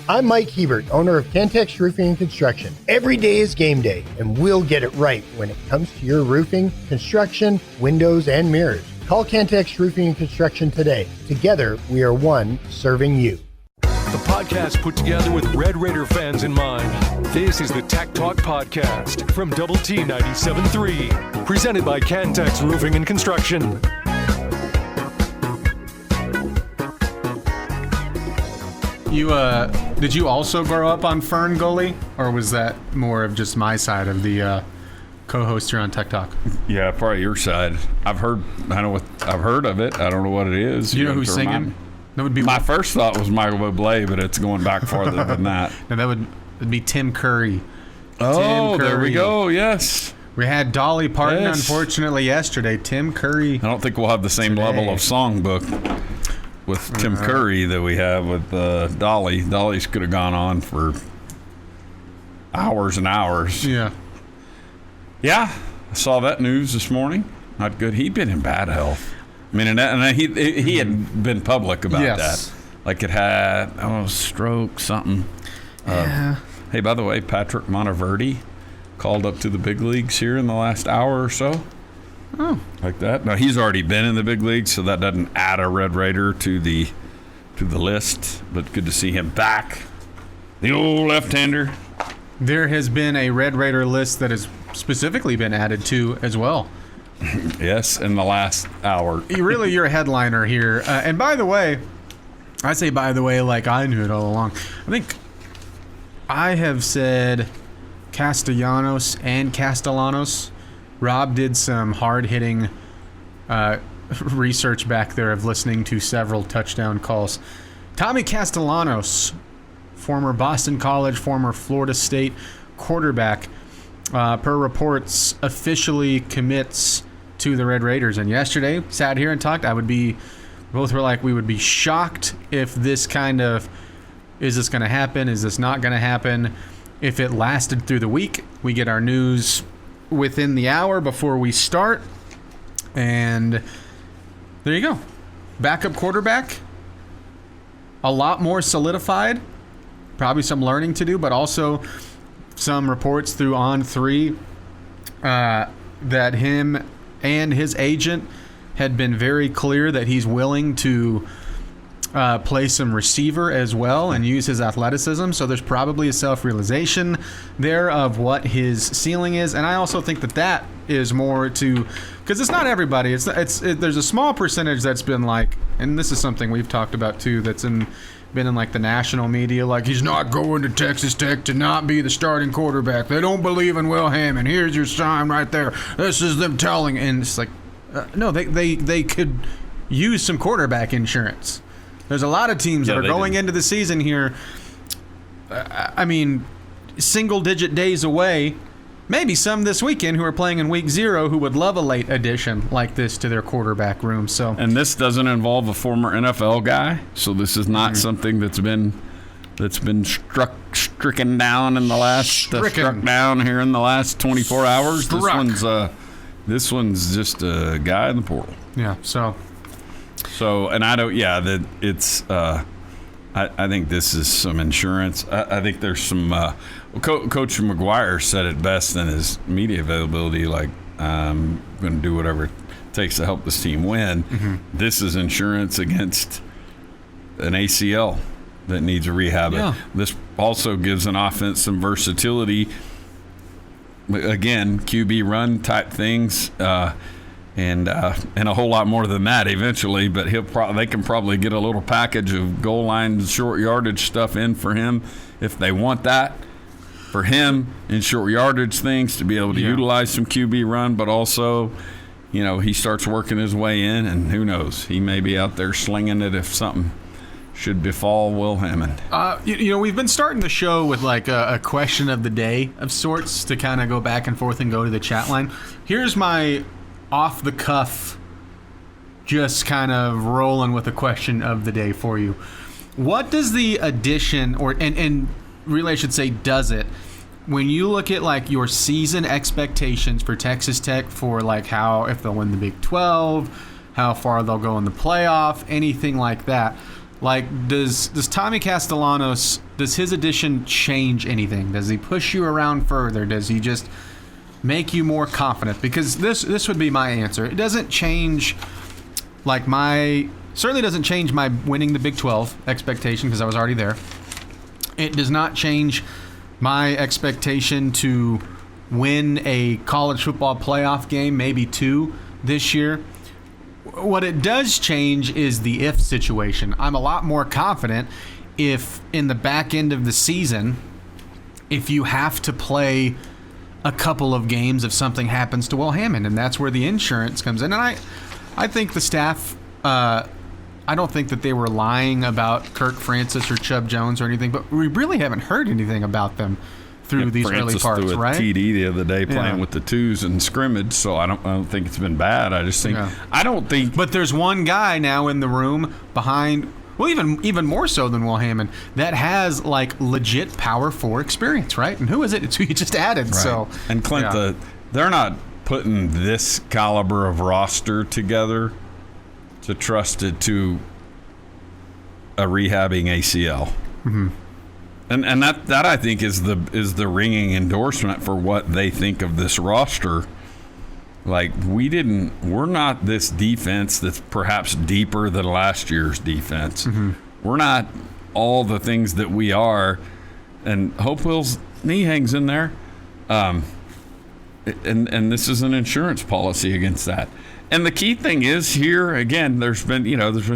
I'm Mike Hebert, owner of Cantex Roofing and Construction. Every day is game day, and we'll get it right when it comes to your roofing, construction, windows, and mirrors. Call Cantex Roofing and Construction today. Together, we are one serving you. The podcast put together with Red Raider fans in mind. This is the Tech Talk Podcast from Double T 97.3, presented by Cantex Roofing and Construction. Did you also grow up on Fern Gully, or was that more of just my side of the co-host here on Tech Talk? Yeah, probably your side. I've heard of it. I don't know what it is. Do you know who's singing? That would be my first thought was Michael Bublé, but it's going back farther than that. No, that'd be Tim Curry. Oh, there we go. Yes. We had Dolly Parton, unfortunately, yesterday. Tim Curry. I don't think we'll have the same level of songbook with Tim Curry that we have with Dolly. Dolly's could have gone on for hours and hours. Yeah. Yeah, I saw that news this morning. Not good. He'd been in bad health. I mean, and he had been public about that. Like it had, stroke, something. Yeah. Hey, by the way, Patrick Monteverdi called up to the big leagues here in the last hour or so. Oh. Like that. Now, he's already been in the big leagues, so that doesn't add a Red Raider to the list. But good to see him back. The old left-hander. There has been a Red Raider list that has specifically been added to as well. Yes, in the last hour. You're a headliner here. And by the way, I say by the way like I knew it all along. I think I have said Castellanos and Castellanos. Rob did some hard-hitting research back there of listening to several touchdown calls. Tommy Castellanos, former Boston College, former Florida State quarterback, per reports, officially commits to the Red Raiders. And yesterday, sat here and talked. Both were like, we would be shocked if this is this going to happen? Is this not going to happen? If it lasted through the week, we get our news within the hour before we start. And there you go. Backup quarterback. A lot more solidified. Probably some learning to do, but also some reports through On3 that him and his agent had been very clear that he's willing to play some receiver as well and use his athleticism. So there's probably a self-realization there of what his ceiling is. And I also think that is more to, because it's not everybody. There's a small percentage that's been like, and this is something we've talked about too, that's been in like the national media, like he's not going to Texas Tech to not be the starting quarterback. They don't believe in Will Hammond. Here's your sign right there. This is them telling. And it's like, no, they could use some quarterback insurance. There's a lot of teams that are going into the season here, single-digit days away, maybe some this weekend who are playing in week 0 who would love a late addition like this to their quarterback room. So, and this doesn't involve a former NFL guy, so this is not something that's been stricken down in the last struck down here in the last 24 hours. This one's just a guy in the portal. Yeah. So, and I don't. Yeah, that it's. I think this is some insurance. I think there's some. Coach McGuire said it best in his media availability. Like, I'm going to do whatever it takes to help this team win. Mm-hmm. This is insurance against an ACL that needs a rehab. Yeah. This also gives an offense some versatility. Again, QB run type things. And a whole lot more than that eventually, but they can probably get a little package of goal line short yardage stuff in for him if they want that. For him in short yardage things to be able to utilize some QB run, but also, he starts working his way in, and who knows, he may be out there slinging it if something should befall Will Hammond. We've been starting the show with like a question of the day of sorts to kind of go back and forth and go to the chat line. Here's my off the cuff, just kind of rolling with a question of the day for you. What does the addition, and really I should say does it, when you look at like your season expectations for Texas Tech for like if they'll win the Big 12, how far they'll go in the playoff, anything like that, Like, does Tommy Castellanos, does his addition change anything? Does he push you around further? Does he just make you more confident? Because this would be my answer. It doesn't change, like, certainly doesn't change my winning the Big 12 expectation, because I was already there. It does not change my expectation to win a college football playoff game, maybe 2 this year. What it does change is the if situation. I'm a lot more confident if in the back end of the season, if you have to play a couple of games if something happens to Will Hammond, and that's where the insurance comes in. And I think the staff, I don't think that they were lying about Kirk Francis or Chubb Jones or anything, but we really haven't heard anything about them through these early parts, threw a right? TD the other day playing with the twos and scrimmage, so I don't think it's been bad. I just think I don't think. But there's one guy now in the room behind, well, even more so than Will Hammond, that has like legit Power 4 experience, right? And who is it? It's who you just added. Right. So and Clint, they're not putting this caliber of roster together to trust it to a rehabbing ACL. Mm-hmm. And that I think is the ringing endorsement for what they think of this roster. Like, we're not this defense that's perhaps deeper than last year's defense. Mm-hmm. We're not all the things that we are. And Hope Will's knee hangs in there. And this is an insurance policy against that. And the key thing is here, again, there's been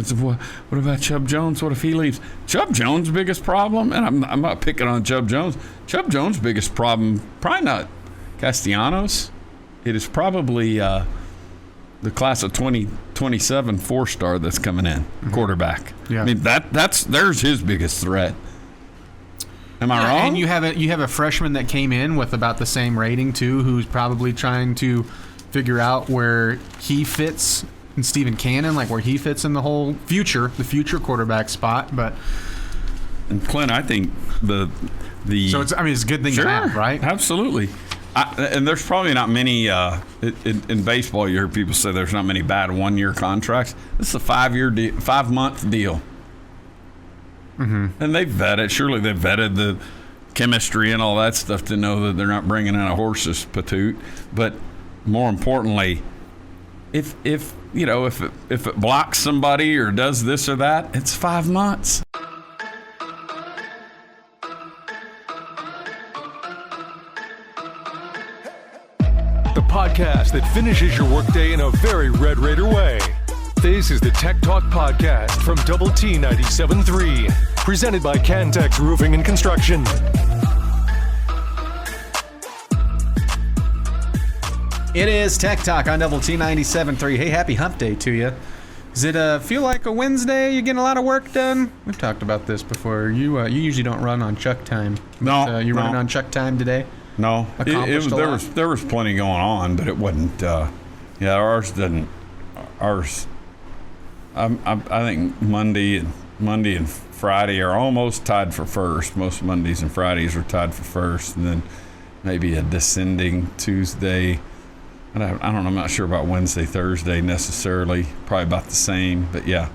some, what about Chubb Jones? What if he leaves? Chubb Jones' biggest problem, and I'm not picking on Chubb Jones. Chubb Jones' biggest problem, probably not Castellanos. It is probably the class of 2027 4-star that's coming in, quarterback. Yeah. I mean, there's his biggest threat. Am I wrong? And you have a freshman that came in with about the same rating too, who's probably trying to figure out where he fits, and Stephen Cannon, like where he fits in the whole future quarterback spot. But and Clint, I think the so it's a good thing to have, right? Absolutely. And there's probably not many in baseball. You hear people say there's not many bad 1-year contracts. This is a 5-month deal. Mm-hmm. And they've vetted the chemistry and all that stuff to know that they're not bringing in a horse's patoot. But more importantly, if it blocks somebody or does this or that, it's 5 months. The podcast that finishes your workday in a very Red Raider way. This is the Tech Talk Podcast from Double T 97.3, presented by Cantex Roofing and Construction. It is Tech Talk on Double T 97.3. Hey, happy hump day to you. Does it feel like a Wednesday? You getting a lot of work done? We've talked about this before. You usually don't run on chuck time. No. You running on chuck time today? No. There was plenty going on, but it wasn't. Ours didn't. Ours. I think Monday and Friday are almost tied for first. Most Mondays and Fridays are tied for first, and then maybe a descending Tuesday. I don't know. I'm not sure about Wednesday, Thursday necessarily. Probably about the same, but yeah.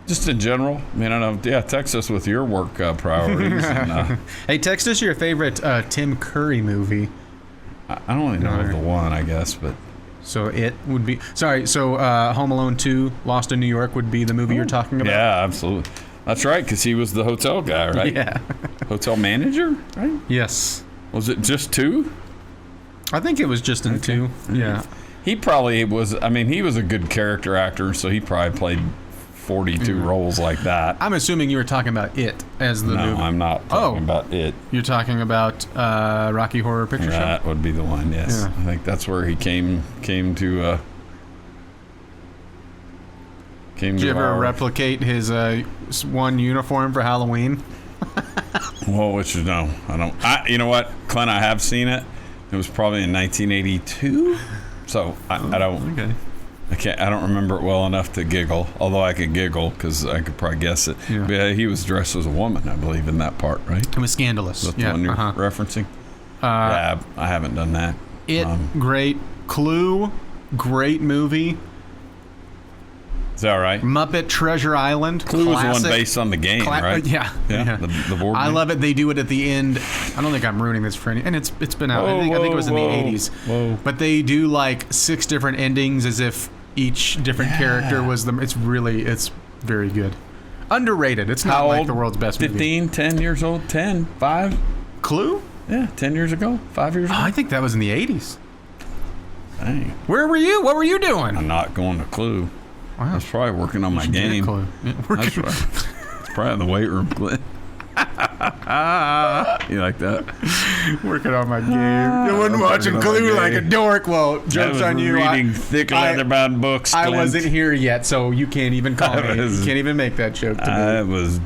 Just in general, I mean, I don't know. Yeah, text us with your work priorities. And, hey, text us your favorite Tim Curry movie. I don't really know the one, I guess, but. So it would be Home Alone 2, Lost in New York would be the movie you're talking about? Yeah, absolutely. That's right, because he was the hotel guy, right? Yeah. Hotel manager, right? Yes. Was it just 2? I think it was just in 2. Yeah. He probably was, he was a good character actor, so he probably played 42 roles like that. I'm assuming you were talking about It as the movie. No, I'm not talking about It. You're talking about Rocky Horror Picture Show? That would be the one, yes. Yeah. I think that's where he came to... Did you ever replicate his one uniform for Halloween? Well, no, I don't. You know what, Clint? I have seen it. It was probably in 1982, so I don't. Okay. I don't remember it well enough to giggle. Although I could giggle because I could probably guess it. Yeah. But he was dressed as a woman, I believe, in that part, right? It was scandalous. That's the one you're referencing. I haven't done that. Great. Clue, great movie. Is that right? Muppet Treasure Island. Clue was the classic. one based on the game, right? Yeah. The board I game. love it. They do it at the end. I don't think I'm ruining this for any. And it's been out. I think it was in the 80s. Whoa. But they do like 6 different endings as if each different character was them. It's very good. Underrated. It's not How like old? the world's best 15, movie. 10 years old? 10? 5? Clue? Yeah, 10 years ago? 5 years ago? I think that was in the 80s. Dang. Where were you? What were you doing? I'm not going to Clue. I Wow. was probably working on my Should get a game. Clue. Yeah, That's right. It's probably in the weight room, Clint. You like that? Working on my game. You wasn't watching working on my Clue like a game. dork. Well, I joke's was on you. reading thick leather-bound books, I Clint. wasn't here yet, so you can't even call me. was- You can't even make that joke to me. I was...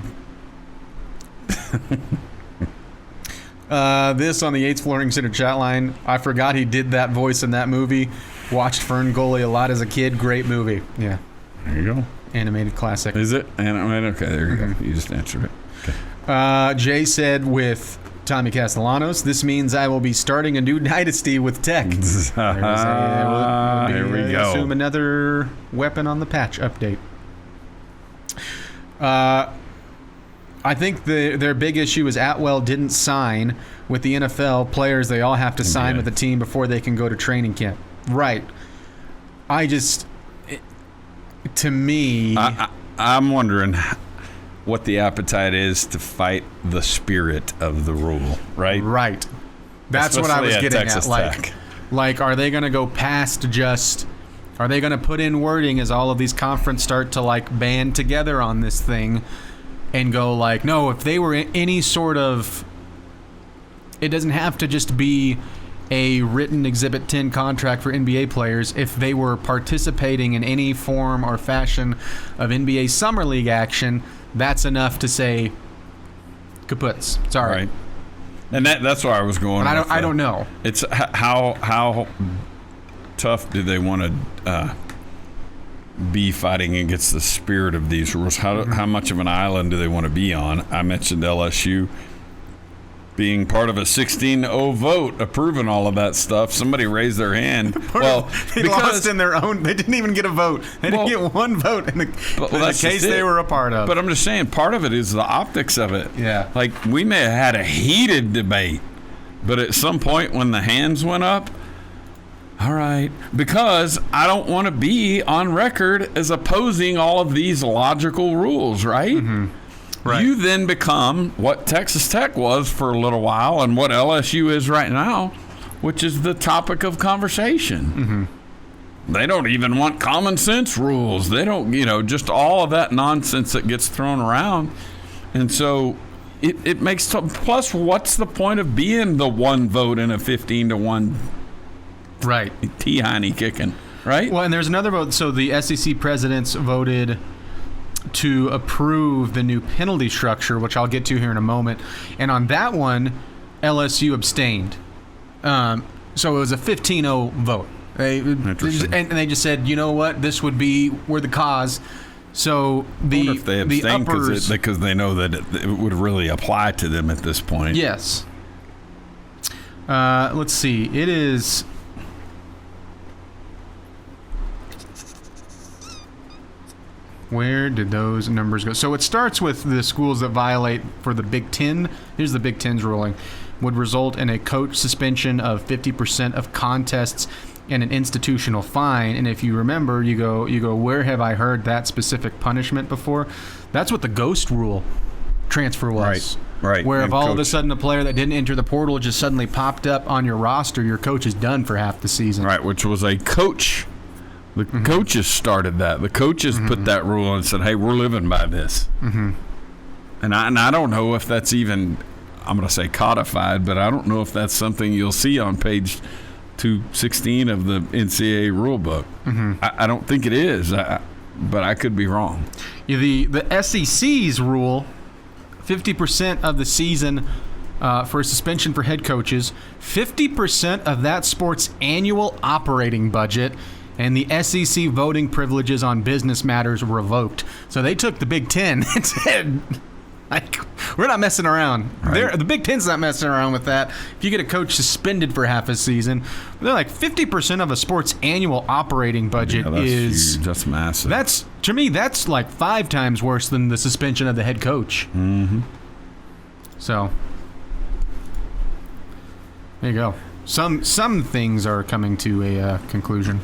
This on the Yates Flooring Center chat line. I forgot he did that voice in that movie. Watched Fern Gully a lot as a kid. Great movie. Yeah. There you go. Animated classic. Is it? Okay, there you go. You just answered it. Jay said with Tommy Castellanos, this means I will be starting a new dynasty with Tech. Here we go. Assume another weapon on the patch update. I think their big issue is Atwell didn't sign with the NFL players. They all have to sign with the team before they can go to training camp. Right. To me, I'm wondering what the appetite is to fight the spirit of the rule, right? right. That's what I was Especially at getting Texas at. Tech. Like, are they going to go past just? Are they going to put in wording as all of these conferences start to like band together on this thing, and go like, no, if they were in any sort of, it doesn't have to just be a written Exhibit 10 contract for NBA players. If they were participating in any form or fashion of NBA Summer League action, that's enough to say kaputs. Sorry. Right. And that's where I was going. But I don't know. It's how tough do they want to be fighting against the spirit of these rules? How much of an island do they want to be on? I mentioned LSU being part of a 16-0 vote approving all of that stuff. Somebody raised their hand. They lost in their own. They didn't even get a vote. They didn't get one vote in the case they were a part of. But I'm just saying, part of it is the optics of it. Yeah. Like, we may have had a heated debate, but at some point when the hands went up, all right, because I don't want to be on record as opposing all of these logical rules, right? Mm-hmm. Right. You then become what Texas Tech was for a little while and what LSU is right now, which is the topic of conversation. Mm-hmm. They don't even want common sense rules. They don't, just all of that nonsense that gets thrown around. And so it makes, plus what's the point of being the one vote in a 15-1 right. T. Heine kicking, right? Well, and there's another vote. So the SEC presidents voted to approve the new penalty structure, which I'll get to here in a moment. And on that one, LSU abstained. So it was a 15-0 vote. They just said, you know what, we're the cause. So I wonder if they abstained because they know that it would really apply to them at this point. Yes. Let's see. It is. Where did those numbers go? So it starts with the schools that violate for the Big Ten. Here's the Big Ten's ruling. Would result in a coach suspension of 50% of contests and an institutional fine. And if you remember, you go, where have I heard that specific punishment before? That's what the ghost rule transfer was. Right. Where and if all of a sudden a player that didn't enter the portal just suddenly popped up on your roster, your coach is done for half the season. Right, which was a coach. The coaches started that. The coaches put that rule and said, hey, we're living by this. Mm-hmm. And I don't know if that's even, I'm going to say codified, but I don't know if that's something you'll see on page 216 of the NCAA rule book. Mm-hmm. I don't think it is, but I could be wrong. Yeah, the SEC's rule, 50% of the season for a suspension for head coaches, 50% of that sport's annual operating budget, and the SEC voting privileges on business matters revoked. So they took the Big Ten and said, we're not messing around. Right. The Big Ten's not messing around with that. If you get a coach suspended for half a season, they're like 50% of a sport's annual operating budget that's is huge. That's massive. That's To me, that's like 5 times worse than the suspension of the head coach. Mm-hmm. So, there you go. Some things are coming to a conclusion.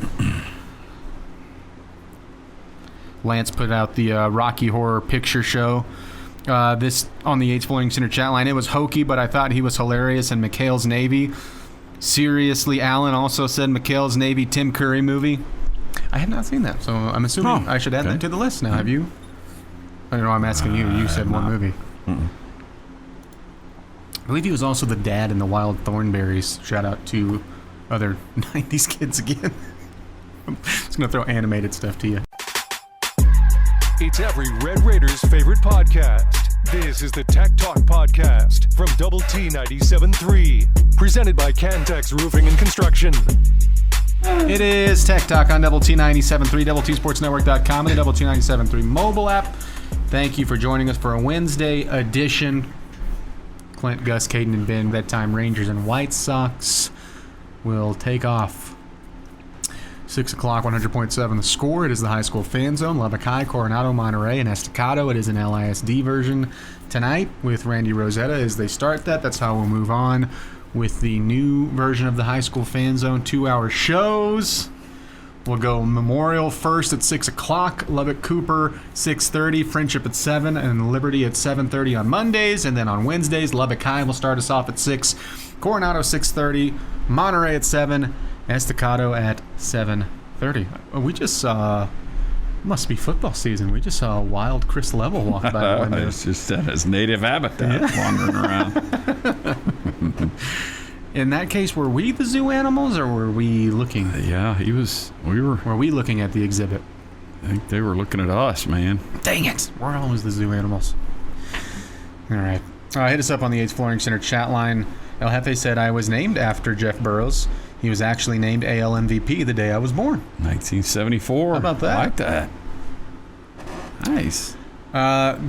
Lance put out the Rocky Horror Picture Show. This on the Yates Flooring Center chat line. It was hokey, but I thought he was hilarious in McHale's Navy. Seriously, Alan also said McHale's Navy Tim Curry movie. I have not seen that, so I'm assuming I should add that to the list now. Have you? I don't know. I'm asking you. You said one movie. Mm-mm. I believe he was also the dad in the Wild Thornberrys. Shout out to other 90s kids again. I'm just going to throw animated stuff to you. It's every Red Raiders' favorite podcast. This is the Tech Talk Podcast from Double T 97.3, presented by Cantex Roofing and Construction. It is Tech Talk on Double T 97.3, DoubleTSportsNetwork.com, and the Double T 97.3 mobile app. Thank you for joining us for a Wednesday edition. Clint, Gus, Caden, and Ben, bedtime Rangers and White Sox will take off. 6 o'clock, 100.7 the score. It is the high school fan zone. Lubbock High, Coronado, Monterey, and Estacado. It is an LISD version tonight with Randy Rosetta as they start that. That's how we'll move on with the new version of the high school fan zone. 2-hour shows. We'll go Memorial first at 6 o'clock. Lubbock Cooper, 6:30. Friendship at 7. And Liberty at 7:30 on Mondays. And then on Wednesdays, Lubbock High will start us off at 6. Coronado, 6:30. Monterey at 7. Estacado at 7:30. We just saw, must be football season. We just saw a wild Chris Level walk by. It's just at his native habitat, wandering around. In that case, were we the zoo animals, or were we looking? Yeah, he was. Were we looking at the exhibit? I think they were looking at us, man. Dang it! We're always the zoo animals. All right. Hit us up on the Yates Flooring Center chat line. El Jefe said I was named after Jeff Burrows. He was actually named AL MVP the day I was born. 1974. How about that? I like that. Nice.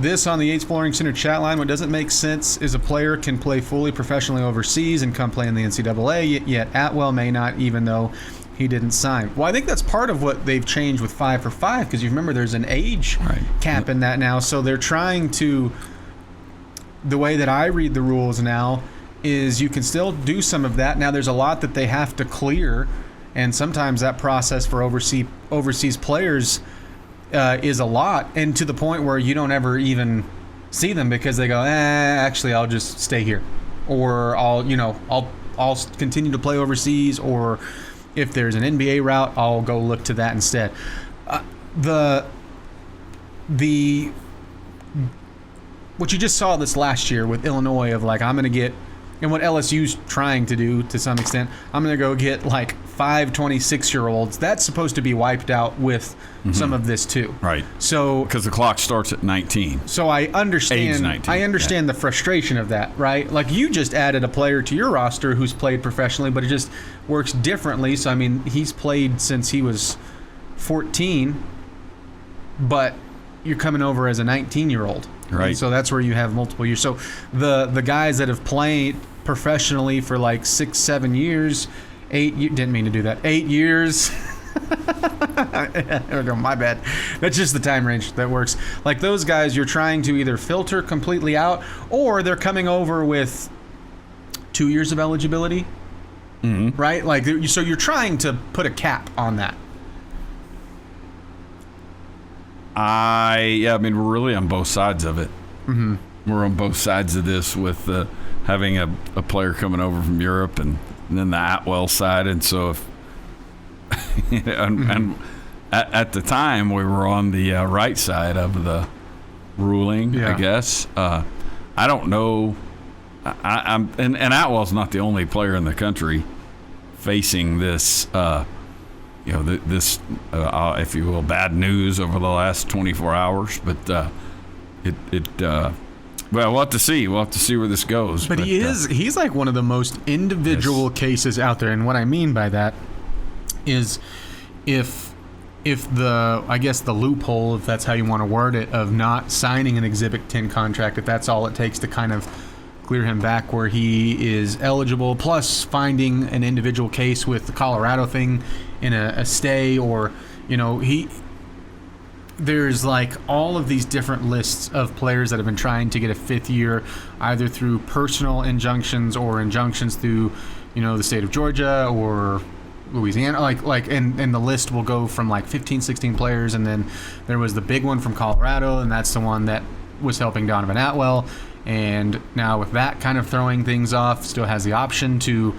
This on the Yates Flooring Center chat line. What doesn't make sense is a player can play fully professionally overseas and come play in the NCAA, yet Atwell may not, even though he didn't sign. Well, I think that's part of what they've changed with 5 for 5, because you remember there's an age cap in that now. So they're trying to, the way that I read the rules now, is you can still do some of that. Now, there's a lot that they have to clear, and sometimes that process for overseas players is a lot, and to the point where you don't ever even see them because they go, actually, I'll just stay here, or I'll continue to play overseas, or if there's an NBA route, I'll go look to that instead. What you just saw this last year with Illinois of like, I'm going to get, and what LSU's trying to do to some extent, I'm going to go get like 5 26-year-olds. That's supposed to be wiped out with some of this too. Right. So because the clock starts at 19. So I understand. Age 19. I understand the frustration of that, right? Like you just added a player to your roster who's played professionally, but it just works differently. So I mean, he's played since he was 14, but you're coming over as a 19-year-old. Right. And so that's where you have multiple years. So the guys that have played professionally for like 6-7 years, 8 years, didn't mean to do that, 8 years. There we go, my bad. That's just the time range that works. Like those guys, you're trying to either filter completely out, or they're coming over with 2 years of eligibility, right? Like, so you're trying to put a cap on that. I mean, we're really on both sides of it. Mm-hmm. We're on both sides of this with having a player coming over from Europe and then the Atwell side. And so if and at the time we were on the right side of the ruling, I guess. I don't know. And Atwell's not the only player in the country facing this this, if you will, bad news over the last 24 hours. But well, we'll have to see. We'll have to see where this goes. But he's like one of the most individual cases out there. And what I mean by that is if the loophole, if that's how you want to word it, of not signing an Exhibit 10 contract, if that's all it takes to kind of clear him back where he is eligible, plus finding an individual case with the Colorado thing in a stay, or there's like all of these different lists of players that have been trying to get a fifth year, either through personal injunctions or injunctions through, the state of Georgia or Louisiana. And the list will go from like 15, 16 players, and then there was the big one from Colorado, and that's the one that was helping Donovan Atwell. And now with that kind of throwing things off, still has the option to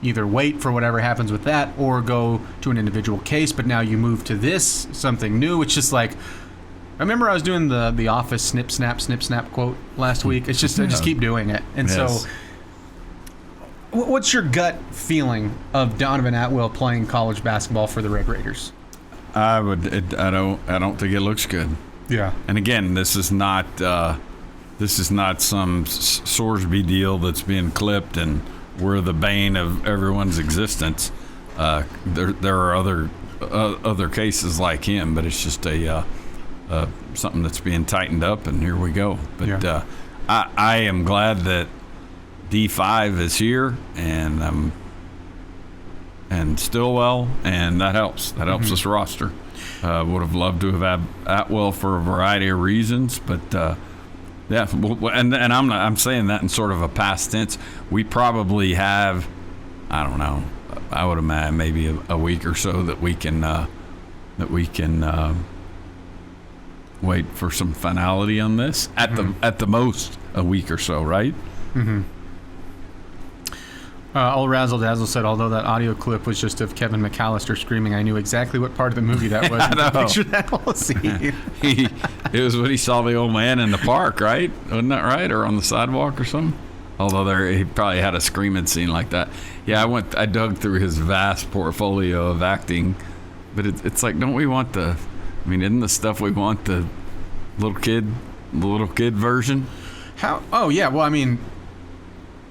either wait for whatever happens with that or go to an individual case. But now you move to this, something new. It's just like, I remember I was doing the Office snip, snap quote last week. It's just, I just keep doing it. And Yes. so what's your gut feeling of Donovan Atwell playing college basketball for the Red Raiders? I don't think it looks good. Yeah. And again, this is not some Sorsby deal that's being clipped and we're the bane of everyone's existence. There are other cases like him, but it's just something that's being tightened up, and here we go. But I am glad that D5 is here and Stillwell, and that helps. That helps us roster. Would have loved to have had Atwell for a variety of reasons, but. Yeah, and I'm saying that in sort of a past tense. We probably have, I don't know, I would imagine maybe a week or so that we can wait for some finality on this. At the most, a week or so, right? Mm-hmm. Old Razzle Dazzle said, although that audio clip was just of Kevin McAllister screaming, I knew exactly what part of the movie that was. I know. Picture that whole scene. It was when he saw the old man in the park, right? Wasn't that right? Or on the sidewalk or something? Although he probably had a screaming scene like that. Yeah, I dug through his vast portfolio of acting, but it's like, don't we want isn't the stuff we want the little kid version? How? Oh, yeah, well, I mean,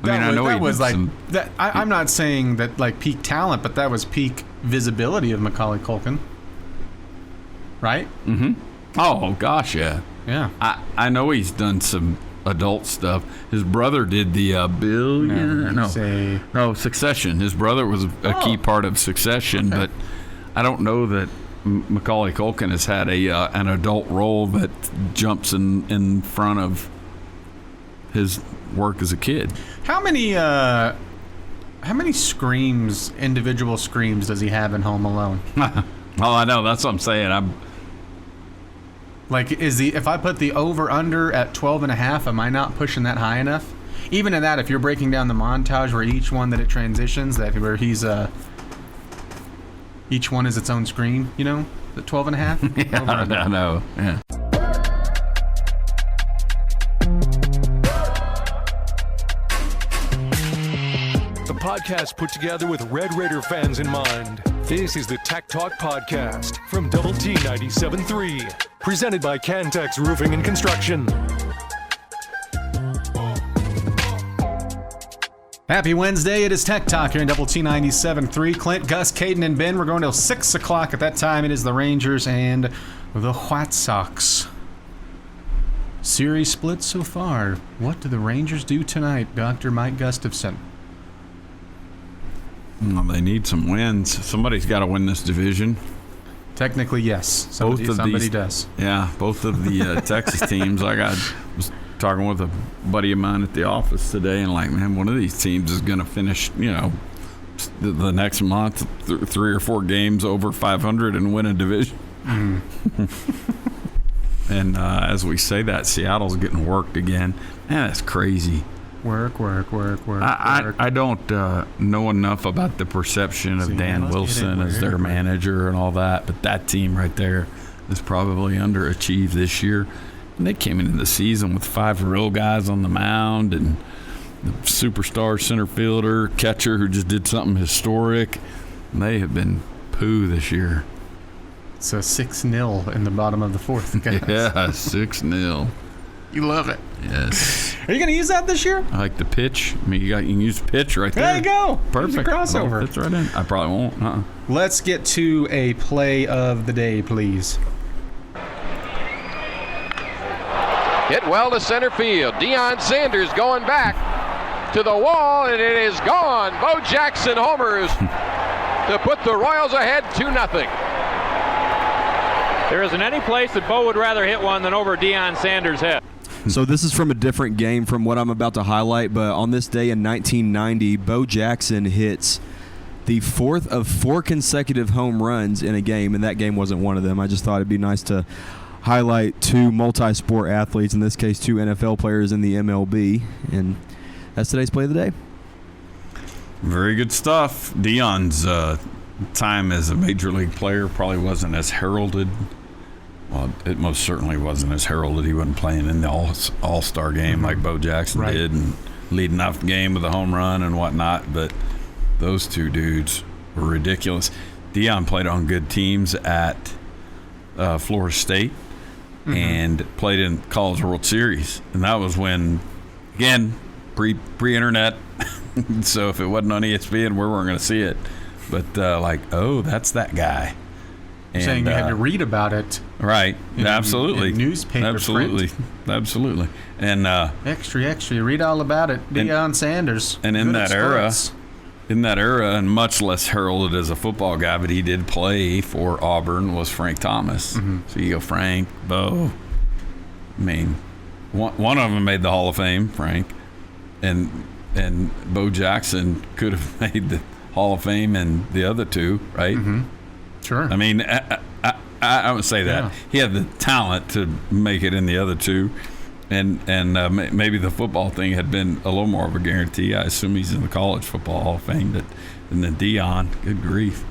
that was like that. I'm not saying that like peak talent, but that was peak visibility of Macaulay Culkin, right? Mm-hmm. Oh gosh, yeah. Yeah. I know he's done some adult stuff. His brother did the Succession. His brother was a key part of Succession, but I don't know that Macaulay Culkin has had an adult role that jumps in front of his work as a kid. How many screams, individual screams, does he have in Home Alone? Well, I know, that's what I'm saying. If I put the over under at 12.5, am I not pushing that high enough? Even in that, if you're breaking down the montage where each one that it transitions, where he's each one is its own scream, the 12.5. Yeah, I know. Yeah. Podcast put together with Red Raider fans in mind. This is the Tech Talk Podcast from Double T 97.3, presented by Cantex Roofing and Construction. Happy Wednesday. It is Tech Talk here in Double T 97.3. Clint, Gus, Caden, and Ben. We're going till 6 o'clock. At that time, it is the Rangers and the White Sox. Series split so far. What do the Rangers do tonight, Dr. Mike Gustafson? Well, they need some wins. Somebody's got to win this division. Technically, yes. Somebody does. Yeah, both of the Texas teams. Was talking with a buddy of mine at the office today, and man, one of these teams is going to finish, the next month, 3 or 4 games over 500 and win a division. Mm. And as we say that, Seattle's getting worked again. Man, that's crazy. Work. I don't know enough about the perception of Dan Wilson as their manager and all that, but that team right there is probably underachieved this year. And they came into the season with 5 real guys on the mound and the superstar center fielder, catcher who just did something historic. And they have been poo this year. It's a 6-0 in the bottom of the 4th, guys. Yeah, 6-0. You love it. Yes. Are you going to use that this year? I like the pitch. I mean, you can use the pitch right there. There you go. Perfect. Crossover. That's right in. I probably won't. Let's get to a play of the day, please. Hit well to center field. Deion Sanders going back to the wall, and it is gone. Bo Jackson homers to put the Royals ahead 2-0. There isn't any place that Bo would rather hit one than over Deion Sanders' head. So this is from a different game from what I'm about to highlight, but on this day in 1990, Bo Jackson hits the 4th of 4 consecutive home runs in a game, and that game wasn't one of them. I just thought it'd be nice to highlight 2 multi-sport athletes, in this case 2 NFL players in the MLB, and that's today's play of the day. Very good stuff. Deion's time as a major league player probably wasn't as heralded. Well, it most certainly wasn't as heralded. He wasn't playing in the all-star game like Bo Jackson did and leading off the game with a home run and whatnot, but those 2 dudes were ridiculous. Deion played on good teams at Florida State and played in College World Series, and that was when, again, pre-internet, so if it wasn't on ESPN, we weren't going to see it. But that's that guy. And, saying you had to read about it. Right. Absolutely. In newspaper Absolutely. print. Absolutely. And extra, read all about it. Deion Sanders. And in that era, and much less heralded as a football guy, but he did play for Auburn, was Frank Thomas. So you go Frank, Bo. I mean, one of them made the Hall of Fame, Frank, and Bo Jackson could have made the Hall of Fame and the other 2, right? Sure. I mean, I would say that. He had the talent to make it in the other 2. And maybe the football thing had been a little more of a guarantee. I assume he's in the College Football Hall of Fame. And then Deion, good grief.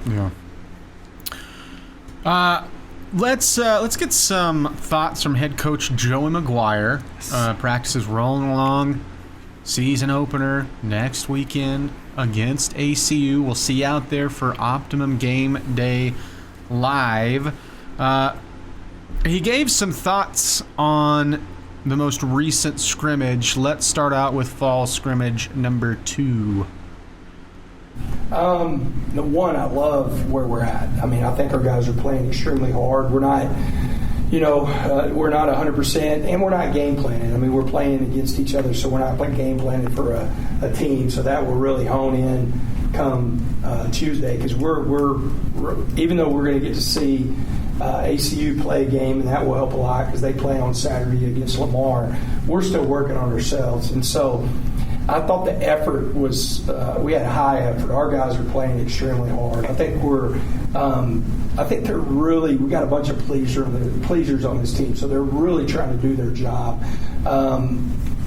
Yeah. Let's get some thoughts from head coach Joey McGuire. Practice is rolling along. Season opener next weekend against ACU. We'll see you out there for Optimum Game Day Live. He gave some thoughts on the most recent scrimmage. Let's start out with fall scrimmage number 2. The one, I love where we're at. I mean, I think our guys are playing extremely hard. We're not, we're not 100%, and we're not game planning. I mean, we're playing against each other, so we're not game planning for a team. So that will really hone in come Tuesday, because we're even though we're going to get to see ACU play a game, and that will help a lot because they play on Saturday against Lamar, we're still working on ourselves. And so I thought the effort was, we had a high effort. Our guys are playing extremely hard. I think they're really, we got a bunch of pleasers on this team, so they're really trying to do their job.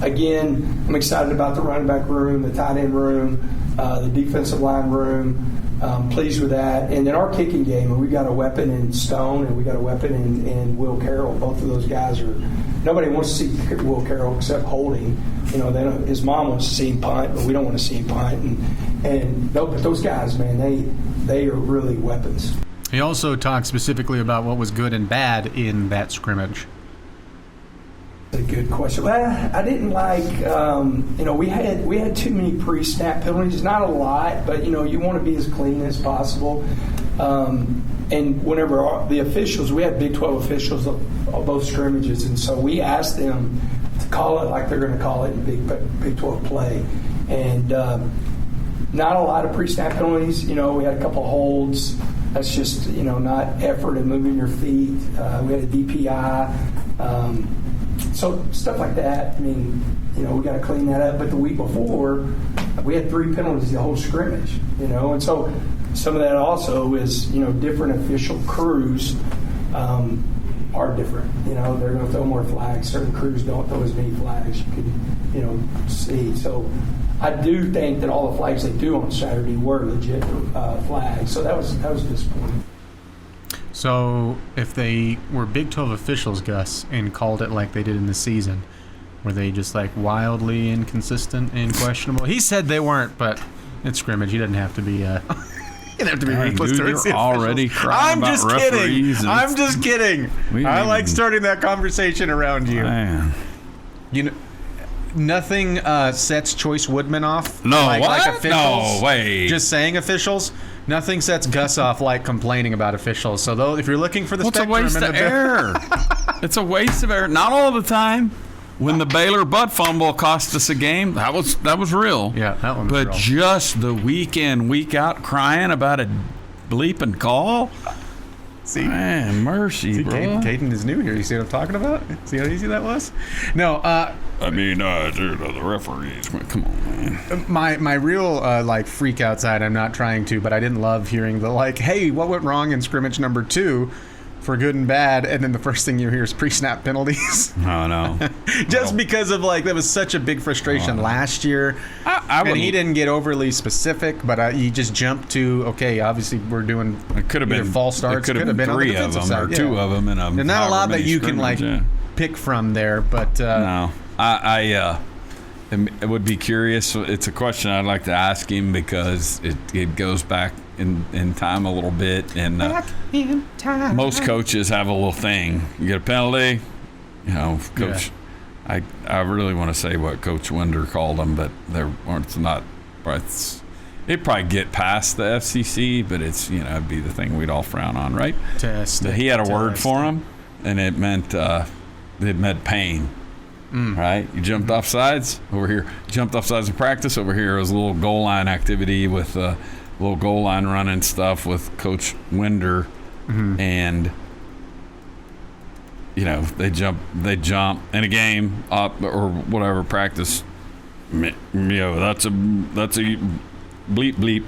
Again, I'm excited about the running back room, the tight end room, the defensive line room. Pleased with that. And then our kicking game, and we got a weapon in Stone and we got a weapon in Will Carroll. Both of those guys are, nobody wants to see Will Carroll except Holding. His mom wants to see him punt, but we don't want to see him punt. But those guys, man, they are really weapons. He also talked specifically about what was good and bad in that scrimmage. A good question. Well, I didn't like, we had too many pre-snap penalties. Not a lot, but, you want to be as clean as possible. And whenever the officials, we had Big 12 officials of both scrimmages, and so we asked them to call it like they're going to call it in Big 12 play. And not a lot of pre-snap penalties. We had a couple of holds. That's just, not effort and moving your feet. We had a DPI. So stuff like that, I mean, we got to clean that up. But the week before, we had 3 penalties the whole scrimmage, And so some of that also is, different official crews are different. They're going to throw more flags. Certain crews don't throw as many flags. You could, see. So I do think that all the flags they do on Saturday were legit flags. So that was disappointing. So if they were Big 12 officials, Gus, and called it like they did in the season, were they just wildly inconsistent and questionable? He said they weren't, but it's scrimmage. He doesn't have to be. He doesn't have to be ruthless towards the already crying about referees. I'm just kidding. I like starting that conversation around you. Man. Nothing sets Choice Woodman off. No, like officials. No way. Just saying officials. Nothing sets Gus off like complaining about officials. So though, if you're looking for the spectrum, it's a waste of air. It's a waste of air. Not all the time. When the Baylor butt fumble cost us a game, that was real. Yeah, that one was But real. just the week in, week out crying about a bleeping call. See, man, mercy, bro. Caden is new here. You see what I'm talking about? See how easy that was? No, the referees. Come on, man. my real like freak outside. I'm not trying to, but I didn't love hearing the like, hey, what went wrong in scrimmage number 2 for good and bad, and then the first thing you hear is pre-snap penalties. Oh, no. Because of like that was such a big frustration last year. And he didn't get overly specific, but he just jumped to obviously we're doing it could have been false starts. It could have been 3 of them or 2 of them, and there's not a lot that you can like pick from there. But no, I would be curious. It's a question I'd like to ask him because it goes back in time a little bit, and most coaches have a little thing. You get a penalty, coach. Yeah. I really want to say what Coach Winder called them, but it's not. It'd probably get past the FCC, but it'd be the thing we'd all frown on, right? He had a word for him, and it meant pain. Right? You jumped off sides over here. Jumped off sides in practice over here. It was a little goal line activity with little goal line running stuff with Coach Winder, and they jump in a game up or whatever practice. That's a bleep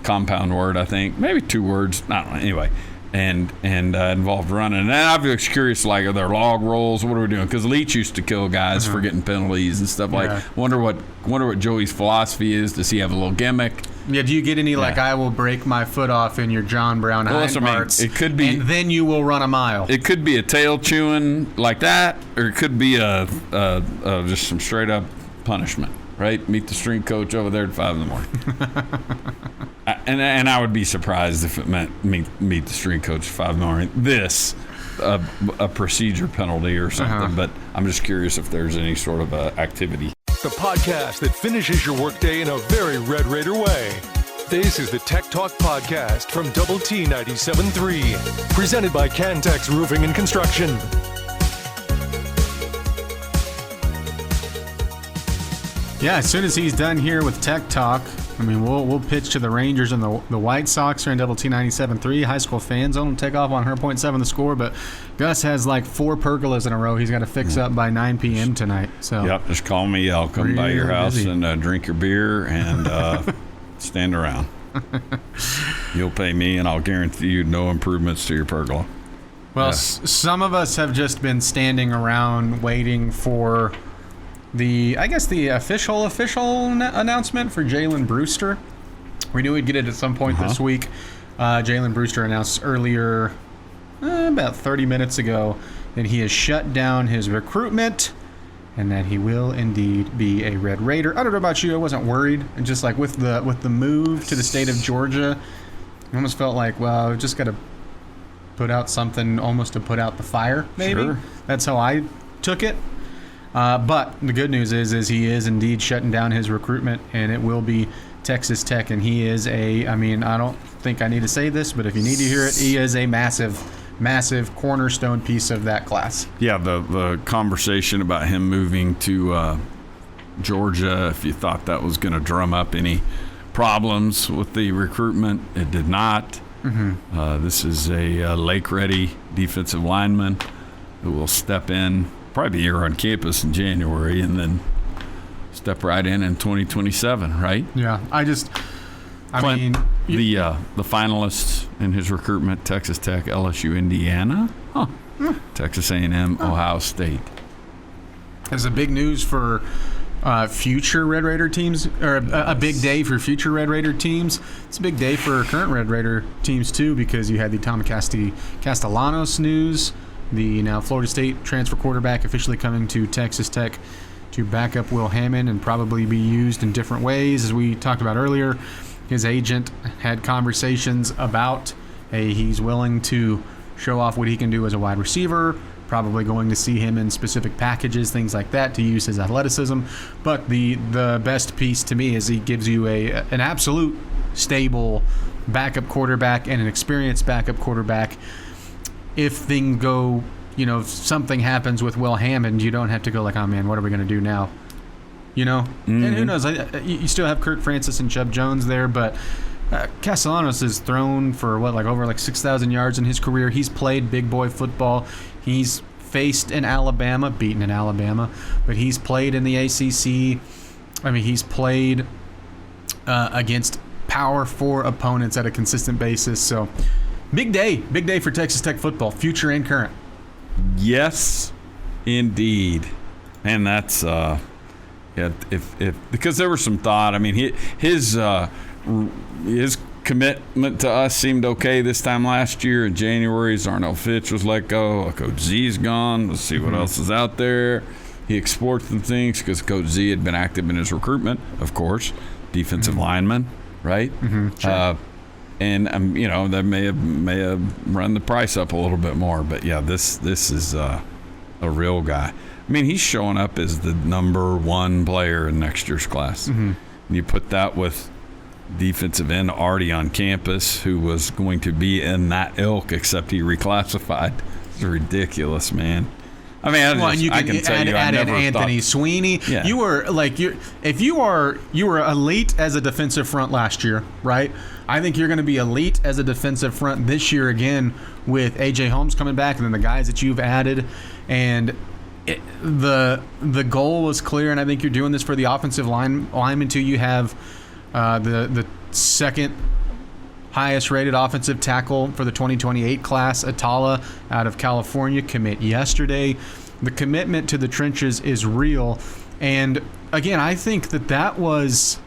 compound word, I think, maybe 2 words. I don't know. Anyway. And involved running. And I was curious, like, are there log rolls? What are we doing? Because Leach used to kill guys for getting penalties and stuff like. Wonder what Joey's philosophy is. Does he have a little gimmick? Yeah. Do you get any like I will break my foot off in your John Brown hind parts? It could be, and then you will run a mile. It could be a tail chewing like that, or it could be just some straight up punishment. Right? Meet the string coach over there at 5 in the morning. And I would be surprised if it meant meet the string coach at 5 in the morning. A procedure penalty or something. But I'm just curious if there's any sort of activity. The podcast that finishes your workday in a very Red Raider way. This is the Tech Talk Podcast from Double T 97.3, presented by Cantex Roofing and Construction. Yeah, as soon as he's done here with Tech Talk, I mean, we'll pitch to the Rangers and the White Sox here in Double T 97.3. High school fans on take off on her 0.7 the score, but Gus has like 4 pergolas in a row he's got to fix up by 9 p.m. tonight. So yep, just call me. I'll come by your house and drink your beer and stand around. You'll pay me, and I'll guarantee you no improvements to your pergola. Well, some of us have just been standing around waiting for the official announcement for Jalen Brewster. We knew we'd get it at some point this week. Jalen Brewster announced earlier, about 30 minutes ago, that he has shut down his recruitment and that he will indeed be a Red Raider. I don't know about you, I wasn't worried. And just like with the move to the state of Georgia, I almost felt like, well, I've just got to put out something almost to put out the fire, maybe. Sure. That's how I took it. But the good news is he is indeed shutting down his recruitment, and it will be Texas Tech. And he is I don't think I need to say this, but if you need to hear it, he is a massive cornerstone piece of that class. Yeah, the conversation about him moving to Georgia, if you thought that was going to drum up any problems with the recruitment, it did not. This is a Lake-ready defensive lineman who will step in, probably be here on campus in January, and then step right in 2027, right? Yeah, Clint, the finalists in his recruitment: Texas Tech, LSU, Indiana, Texas A&M, Ohio State. It's a big news for future Red Raider teams, or a big day for future Red Raider teams. It's a big day for current Red Raider teams too, because you had the Thomas Castellanos news. The now Florida State transfer quarterback officially coming to Texas Tech to back up Will Hammond and probably be used in different ways. As we talked about earlier, his agent had conversations about, hey, he's willing to show off what he can do as a wide receiver, probably going to see him in specific packages, things like that, to use his athleticism. But the best piece to me is he gives you an absolute stable backup quarterback and an experienced backup quarterback. If things go, if something happens with Will Hammond, you don't have to go like, oh man, what are we going to do now? And who knows? You still have Kurt Francis and Chubb Jones there, but Castellanos has thrown for over 6,000 yards in his career. He's played big boy football. He's faced in Alabama, beaten in Alabama, but he's played in the ACC. I mean, he's played against Power 4 opponents at a consistent basis. So, big day for Texas Tech football, future and current. Yes, indeed. And that's if because there was some thought. I mean, his commitment to us seemed okay this time last year. In January, Zarnell Fitch was let go. Coach Z's gone. Let's see what else is out there. He explored some things because Coach Z had been active in his recruitment, of course, defensive lineman, right? Sure. And that may have run the price up a little bit more. But yeah, this is a real guy. I mean, he's showing up as the number 1 player in next year's class. And you put that with defensive end already on campus who was going to be in that ilk, except he reclassified. It's ridiculous, man. I mean, I can tell you, I never Anthony thought, Sweeney. Yeah. You were you were elite as a defensive front last year, right? I think you're going to be elite as a defensive front this year again with AJ Holmes coming back, and then the guys that you've added, and the goal was clear. And I think you're doing this for the offensive linemen too. You have the second highest rated offensive tackle for the 2028 class, Atala, out of California, commit yesterday. The commitment to the trenches is real. And again, I think that was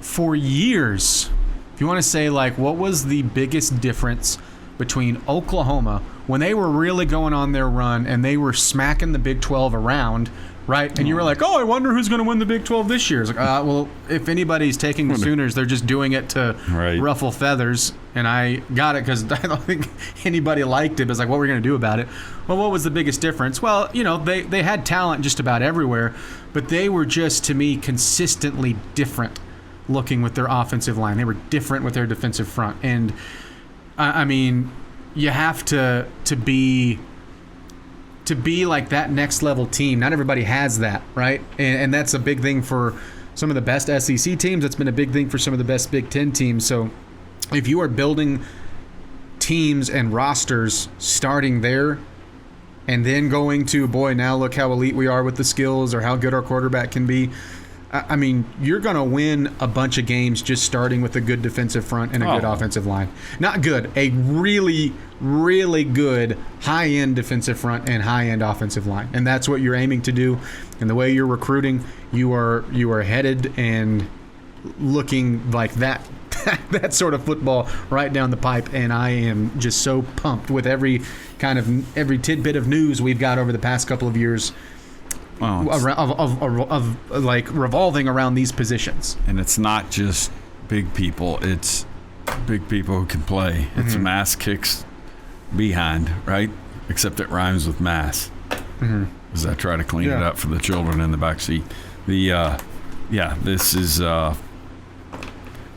for years. If you want to say, what was the biggest difference between Oklahoma when they were really going on their run and they were smacking the Big 12 around, right? And you were like, I wonder who's going to win the Big 12 this year. It's well, if anybody's taking the Sooners, they're just doing it to ruffle feathers. And I got it because I don't think anybody liked it. But it's what were we going to do about it? Well, what was the biggest difference? Well, they had talent just about everywhere, but they were just, to me, consistently different looking with their offensive line. They were different with their defensive front. And, I mean, you have to be like that next level team. Not everybody has that, right? And that's a big thing for some of the best SEC teams. It's been a big thing for some of the best Big Ten teams. So if you are building teams and rosters starting there and then going to, now look how elite we are with the skills or how good our quarterback can be, I mean, you're going to win a bunch of games just starting with a good defensive front and a good offensive line. Not good, a really, really good high-end defensive front and high-end offensive line. And that's what you're aiming to do. And the way you're recruiting, you are headed and looking like that sort of football right down the pipe. And I am just so pumped with every tidbit of news we've got over the past couple of years. Of revolving around these positions. And it's not just big people, it's big people who can play. It's mass kicks behind, right? Except it rhymes with mass. As I try to clean it up for the children in the back seat. This is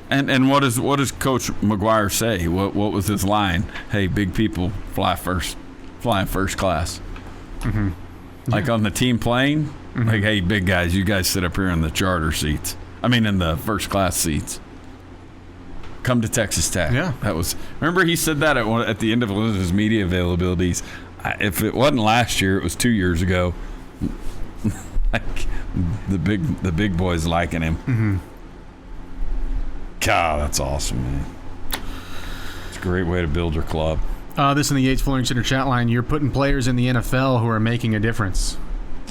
and what does Coach McGuire say? What was his line? Hey, big people fly in first class. Like on the team plane, hey, big guys, you guys sit up here in the charter seats. I mean, in the first class seats. Come to Texas Tech. Yeah. Remember he said that at the end of one of his media availabilities. If it wasn't last year, it was 2 years ago. Like the big boys liking him. God, that's awesome, man. It's a great way to build your club. This in the Yates Flooring Center chat line, you're putting players in the NFL who are making a difference.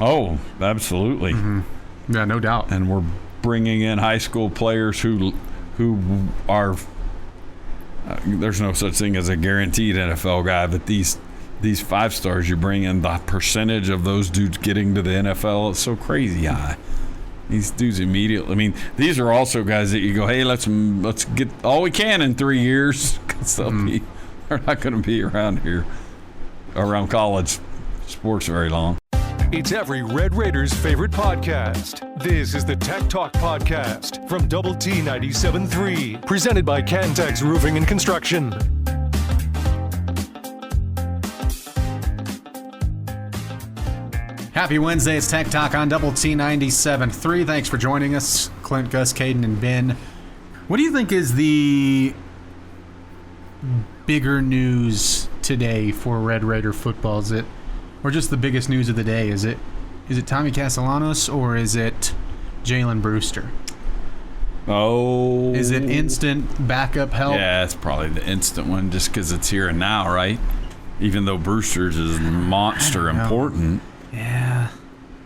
Oh, absolutely. Yeah, no doubt. And we're bringing in high school players who are there's no such thing as a guaranteed NFL guy, but these 5 stars you bring in, the percentage of those dudes getting to the NFL is so crazy high. These dudes immediately. I mean, these are also guys that you go, hey, let's get all we can in 3 years because they're not going to be around college sports very long. It's every Red Raiders' favorite podcast. This is the Tech Talk Podcast from Double T 97.3, presented by Cantex Roofing and Construction. Happy Wednesday. It's Tech Talk on Double T 97.3. Thanks for joining us. Clint, Gus, Caden, and Ben What do you think is the bigger news today for Red Raider football? Is it, or just the biggest news of the day? Is it Tommy Castellanos or is it Jalen Brewster? Oh. Is it instant backup help? Yeah, it's probably the instant one just because it's here and now, right? Even though Brewster's is monster important. Yeah.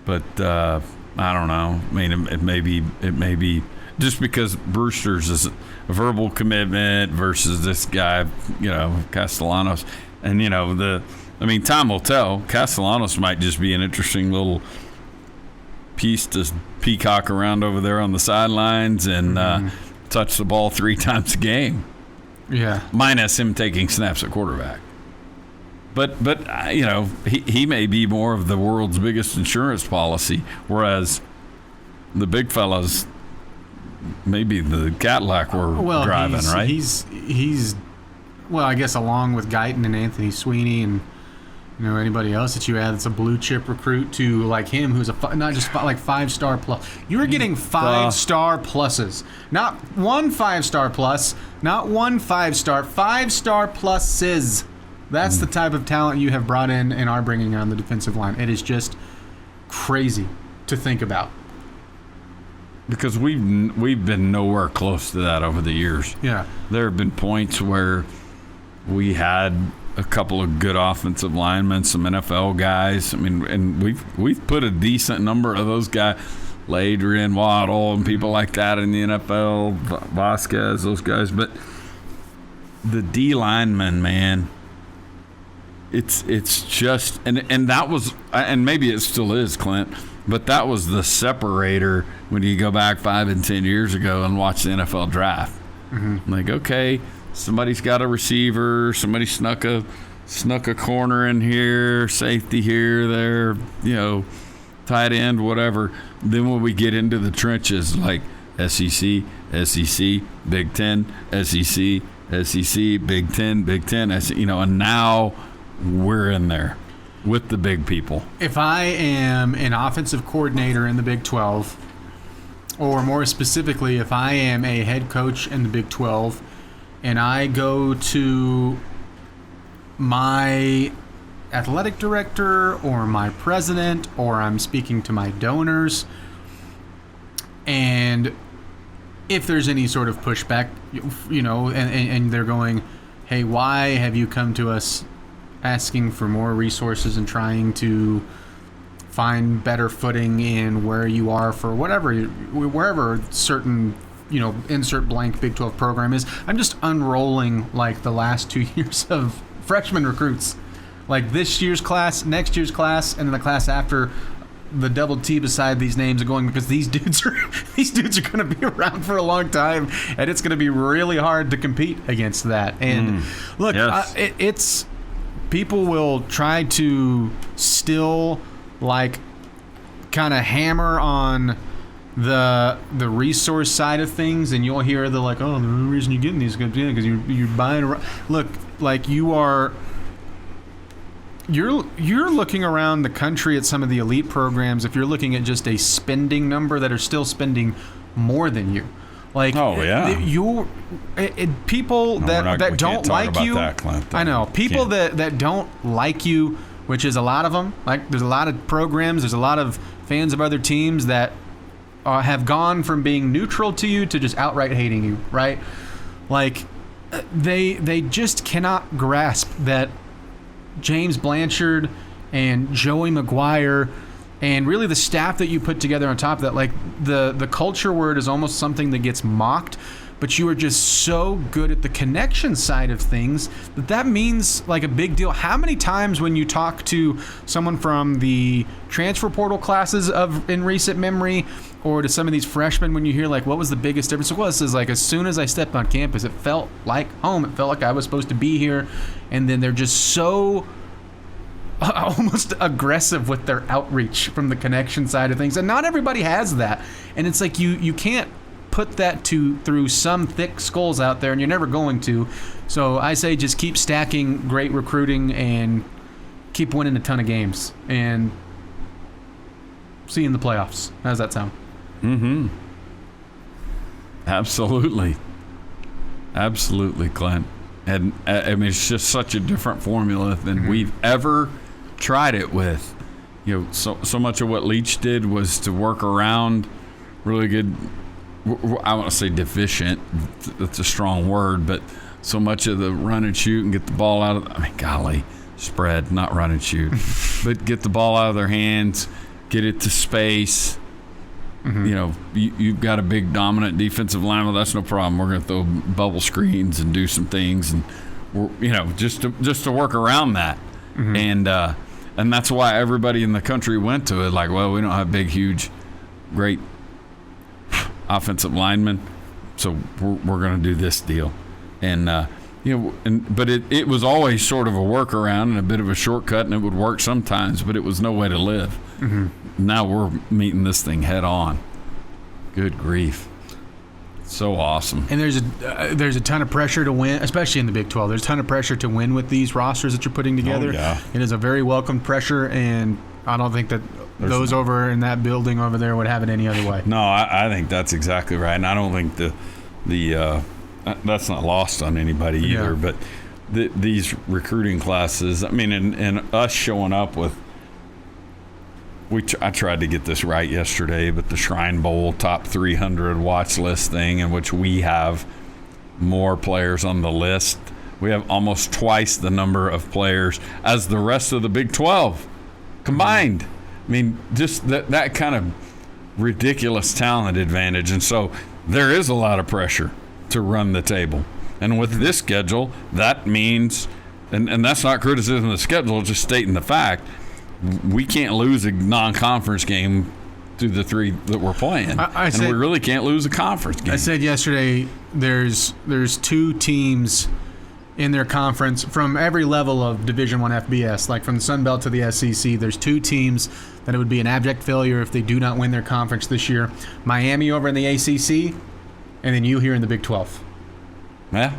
But I don't know. I mean, it may be just because Brewster's is a verbal commitment versus this guy, Castellanos. And, time will tell. Castellanos might just be an interesting little piece to peacock around over there on the sidelines and touch the ball 3 times a game. Yeah. Minus him taking snaps at quarterback. But he may be more of the world's biggest insurance policy, whereas the big fellas, maybe the Cadillac we're driving, right? He's I guess along with Guyton and Anthony Sweeney and anybody else that you add that's a blue chip recruit to like him, who's not just like 5-star plus. You're getting 5-star pluses, not one 5-star plus, not one 5-star, 5-star pluses. That's the type of talent you have brought in and are bringing on the defensive line. It is just crazy to think about. Because we've been nowhere close to that over the years. Yeah. There have been points where we had a couple of good offensive linemen, some NFL guys. I mean, and we've put a decent number of those guys, Adrian Waddle and people like that in the NFL, Vasquez, those guys. But the D linemen, man, it's just and that was, and maybe it still is, Clint, but that was the separator when you go back 5 and 10 years ago and watch the NFL draft. Mm-hmm. Like, okay, somebody's got a receiver, somebody snuck a corner in here, safety here, there, tight end, whatever. Then when we get into the trenches, like SEC, Big Ten, SEC, Big Ten, and now we're in there with the big people. If I am an offensive coordinator in the Big 12, or more specifically, if I am a head coach in the Big 12, and I go to my athletic director or my president, or I'm speaking to my donors, and if there's any sort of pushback, and they're going, hey, why have you come to us asking for more resources and trying to find better footing in where you are for wherever certain, insert blank Big 12 program is. I'm just unrolling like the last 2 years of freshman recruits, like this year's class, next year's class, and then the class after. The double T beside these names are going because these dudes are going to be around for a long time, and it's going to be really hard to compete against that. And look, yes. It's people will try to still like kind of hammer on the resource side of things, and you'll hear the like, oh, the reason you're getting these is because you're buying. Look, like You're looking around the country at some of the elite programs. If you're looking at just a spending number that are still spending more than you, like people that don't like you. I know people that don't like you, which is a lot of them. Like there's a lot of programs, there's a lot of fans of other teams that have gone from being neutral to you to just outright hating you, right? Like they just cannot grasp that James Blanchard and Joey McGuire and really the staff that you put together on top of that, like the culture word is almost something that gets mocked, but you are just so good at the connection side of things that means like a big deal. How many times when you talk to someone from the transfer portal classes in recent memory, or to some of these freshmen, when you hear like, what was the biggest difference? Well, this is like, as soon as I stepped on campus, it felt like home. It felt like I was supposed to be here. And then they're just so almost aggressive with their outreach from the connection side of things. And not everybody has that. And it's like you can't put that through some thick skulls out there, and you're never going to. So I say just keep stacking great recruiting and keep winning a ton of games. And see you in the playoffs. How does that sound? Mm-hmm. Absolutely. Absolutely, Clint. And I mean, it's just such a different formula than we've ever tried it with. You know, so much of what Leach did was to work around really good. I want to say deficient. That's a strong word, but so much of the run and shoot and get the ball out of. I mean, golly, spread, not run and shoot, but get the ball out of their hands, get it to space. You know, you've got a big dominant defensive line. Well, that's no problem. We're going to throw bubble screens and do some things, and just to work around that. And that's why everybody in the country went to it. Like, well, we don't have big, huge, great offensive linemen, so we're going to do this deal. And but it was always sort of a workaround and a bit of a shortcut, and it would work sometimes, but it was no way to live. Now we're meeting this thing head on. Good grief. So awesome. And there's a ton of pressure to win, especially in the Big 12. There's a ton of pressure to win with these rosters that you're putting together. Oh, yeah. It is a very welcome pressure, and I don't think that those over in that building over there would have it any other way. No, I think that's exactly right, and I don't think the that's not lost on anybody either. Yeah. But these recruiting classes, I mean, and us showing up with. I tried to get this right yesterday, but the Shrine Bowl top 300 watch list thing, in which we have more players on the list. We have almost twice the number of players as the rest of the Big 12 combined. I mean, just that kind of ridiculous talent advantage. And so there is a lot of pressure to run the table. And with this schedule, that means, and that's not criticism of the schedule, just stating the fact, we can't lose a non-conference game through the three that we're playing. And we really can't lose a conference game. I said yesterday there's two teams in their conference from every level of Division I FBS, like from the Sun Belt to the SEC. There's two teams that it would be an abject failure if they do not win their conference this year. Miami over in the ACC, and then you here in the Big 12. Yeah,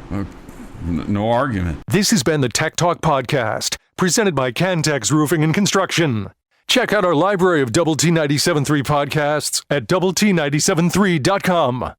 no argument. This has been the Tech Talk Podcast, presented by Cantex Roofing and Construction. Check out our library of Double T 97.3 podcasts at doublet97.3.com.